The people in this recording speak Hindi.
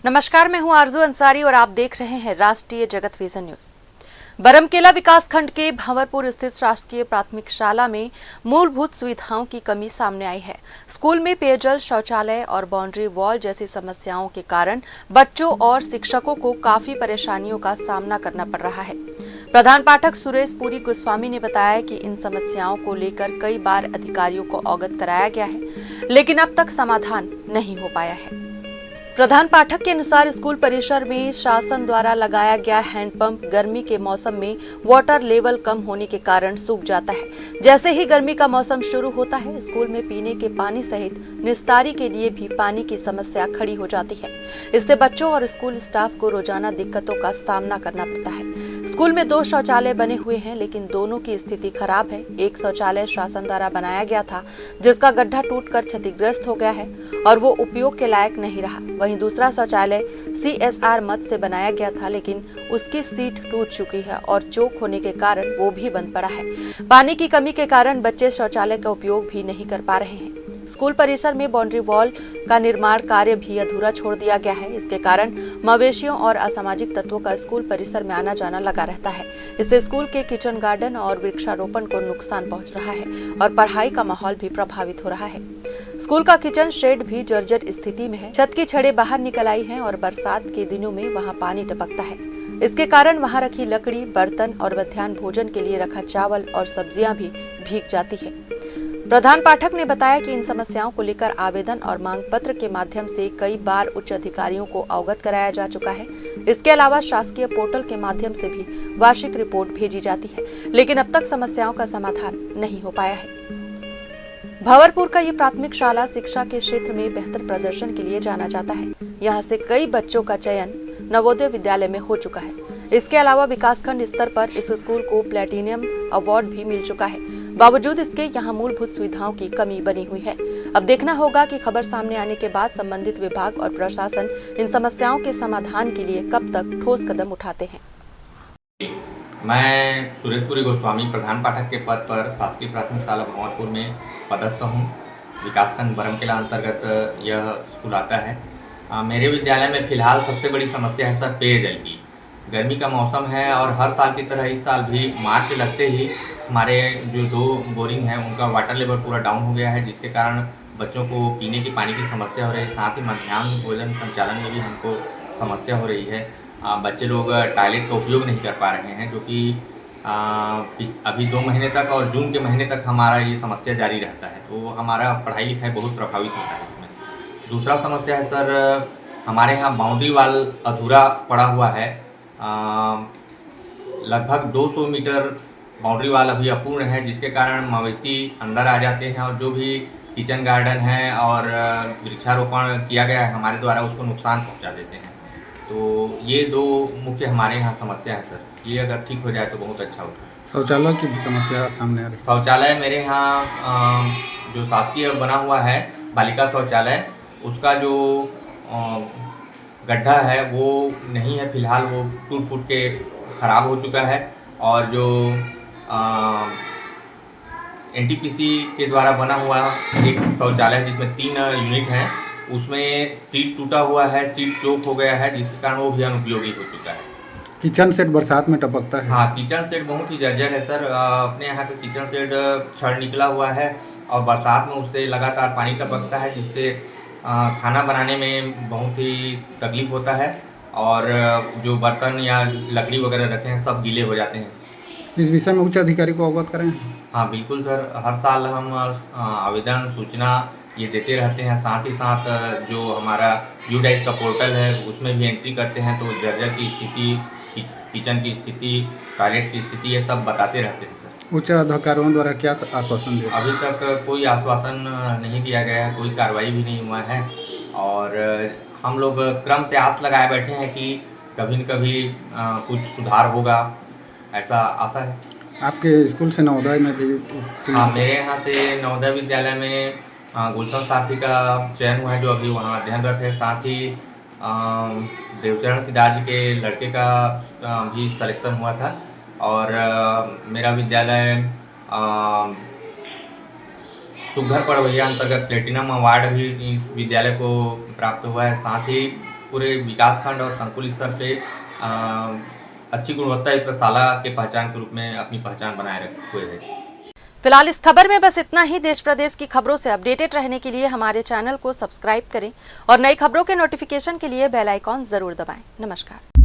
नमस्कार, मैं हूं आरजू अंसारी और आप देख रहे हैं राष्ट्रीय जगत विजन न्यूज। बरमकेला विकासखंड के भंवरपुर स्थित शासकीय प्राथमिक शाला में मूलभूत सुविधाओं की कमी सामने आई है। स्कूल में पेयजल, शौचालय और बाउंड्री वॉल जैसी समस्याओं के कारण बच्चों और शिक्षकों को काफी परेशानियों का सामना करना पड़ रहा है। प्रधान पाठक सुरेश पुरी गोस्वामी ने बताया कि इन समस्याओं को लेकर कई बार अधिकारियों को अवगत कराया गया है, लेकिन अब तक समाधान नहीं हो पाया है। प्रधान पाठक के अनुसार स्कूल परिसर में शासन द्वारा लगाया गया हैंडपंप गर्मी के मौसम में वाटर लेवल कम होने के कारण सूख जाता है। जैसे ही गर्मी का मौसम शुरू होता है, स्कूल में पीने के पानी सहित निस्तारी के लिए भी पानी की समस्या खड़ी हो जाती है। इससे बच्चों और स्कूल स्टाफ को रोजाना दिक्कतों का सामना करना पड़ता है। स्कूल में 2 शौचालय बने हुए हैं, लेकिन दोनों की स्थिति खराब है। एक शौचालय शासन द्वारा बनाया गया था, जिसका गड्ढा टूटकर क्षतिग्रस्त हो गया है और वो उपयोग के लायक नहीं रहा। वहीं दूसरा शौचालय CSR मद से बनाया गया था, लेकिन उसकी सीट टूट चुकी है और चोक होने के कारण वो भी बंद पड़ा है। पानी की कमी के कारण बच्चे शौचालय का उपयोग भी नहीं कर पा रहे हैं। स्कूल परिसर में बाउंड्री वॉल का निर्माण कार्य भी अधूरा छोड़ दिया गया है। इसके कारण मवेशियों और असामाजिक तत्वों का स्कूल परिसर में आना जाना लगा रहता है। इससे स्कूल के किचन गार्डन और वृक्षारोपण को नुकसान पहुंच रहा है और पढ़ाई का माहौल भी प्रभावित हो रहा है। स्कूल का किचन शेड भी जर्जर स्थिति में है। छत की छड़ें बाहर निकल आई हैं और बरसात के दिनों में वहां पानी टपकता है। इसके कारण वहां रखी लकड़ी, बर्तन और मध्याह्न भोजन के लिए रखा चावल और सब्जियां भी भीग जाती है। प्रधान पाठक ने बताया कि इन समस्याओं को लेकर आवेदन और मांग पत्र के माध्यम से कई बार उच्च अधिकारियों को अवगत कराया जा चुका है। इसके अलावा शासकीय पोर्टल के माध्यम से भी वार्षिक रिपोर्ट भेजी जाती है, लेकिन अब तक समस्याओं का समाधान नहीं हो पाया है। भंवरपुर का ये प्राथमिक शाला शिक्षा के क्षेत्र में बेहतर प्रदर्शन के लिए जाना जाता है। यहाँ से कई बच्चों का चयन नवोदय विद्यालय में हो चुका है। इसके अलावा विकासखंड स्तर पर इस स्कूल को प्लेटिनियम अवार्ड भी मिल चुका है। बावजूद इसके यहाँ मूलभूत सुविधाओं की कमी बनी हुई है। अब देखना होगा कि खबर सामने आने के बाद संबंधित विभाग और प्रशासन इन समस्याओं के समाधान के लिए कब तक ठोस कदम उठाते हैं। मैं सुरेश पुरी गोस्वामी प्रधान पाठक के पद पर शासकीय प्राथमिक शाला भंवरपुर में पदस्थ हूँ। विकासखंड बरमकेला अंतर्गत यह स्कूल आता है। मेरे विद्यालय में फिलहाल सबसे बड़ी समस्या है सर पेयजल की। गर्मी का मौसम है और हर साल की तरह इस साल भी मार्च लगते ही हमारे जो 2 बोरिंग हैं उनका वाटर लेवल पूरा डाउन हो गया है, जिसके कारण बच्चों को पीने की पानी की समस्या हो रही है। साथ ही मध्याह्न भोजन संचालन में भी हमको समस्या हो रही है। बच्चे लोग टॉयलेट का उपयोग नहीं कर पा रहे हैं, जो कि अभी 2 महीने तक और जून के महीने तक हमारा ये समस्या जारी रहता है। तो हमारा पढ़ाई लिखाई बहुत प्रभावित होता है इसमें। दूसरा समस्या है सर, हमारे यहाँ बाउंड्री वाल अधूरा पड़ा हुआ है। लगभग 200 मीटर बाउंड्री वाल अभी अपूर्ण है, जिसके कारण मवेशी अंदर आ जाते हैं और जो भी किचन गार्डन है और वृक्षारोपण किया गया है हमारे द्वारा उसको नुकसान पहुंचा देते हैं। तो ये 2 मुख्य हमारे यहाँ समस्या है सर। ये अगर ठीक हो जाए तो बहुत अच्छा होता है। शौचालय की भी समस्या सामने आ रही है। शौचालय मेरे यहाँ जो शासकीय बना हुआ है बालिका शौचालय, उसका जो गड्ढा है वो नहीं है फिलहाल, वो टूट फूट के ख़राब हो चुका है। और जो NTPC के द्वारा बना हुआ एक शौचालय जिसमें 3 यूनिट हैं, उसमें सीट टूटा हुआ है, सीट चोक हो गया है, जिसके कारण वो भी अनुपयोगी हो चुका है। किचन सेट बरसात में टपकता है। हाँ, किचन सेट बहुत ही जर्जर है सर। अपने यहाँ का किचन सेट छड़ निकला हुआ है और बरसात में उससे लगातार पानी टपकता है, जिससे खाना बनाने में बहुत ही तकलीफ होता है और जो बर्तन या लकड़ी वगैरह रखे हैं सब गीले हो जाते हैं। इस विषय में उच्च अधिकारी को अवगत करें। हाँ बिल्कुल सर, हर साल हम आवेदन सूचना ये देते रहते हैं। साथ ही साथ जो हमारा यूडाइस का पोर्टल है उसमें भी एंट्री करते हैं, तो जर्जर की स्थिति, किचन की स्थिति, टॉयलेट की स्थिति, ये सब बताते रहते हैं सर। उच्च अधिकारियों द्वारा क्या आश्वासन दिया? अभी तक कोई आश्वासन नहीं दिया गया है, कोई कार्रवाई भी नहीं हुआ है और हम लोग क्रम से आस लगाए बैठे हैं कि कभी न कभी कुछ सुधार होगा, ऐसा आशा है। आपके स्कूल से नवोदय में भी? हाँ, मेरे यहाँ से नवोदय विद्यालय में गुलशन साथी का चयन हुआ है, जो अभी वहाँ अध्ययनरत है। साथ ही देवचरण सिद्धार्थ जी के लड़के का भी सिलेक्शन हुआ था और मेरा विद्यालय सुघर पढ़वैया अंतर्गत प्लेटिनम अवार्ड भी इस विद्यालय को प्राप्त हुआ है। साथ ही पूरे विकासखंड और संकुल स्तर पे अच्छी गुणवत्ता युक्त शाला के पहचान के रूप में अपनी पहचान बनाए रखे हुए है। फिलहाल इस खबर में बस इतना ही। देश प्रदेश की खबरों से अपडेटेड रहने के लिए हमारे चैनल को सब्सक्राइब करें और नई खबरों के नोटिफिकेशन के लिए बेल आइकॉन जरूर दबाएं। नमस्कार।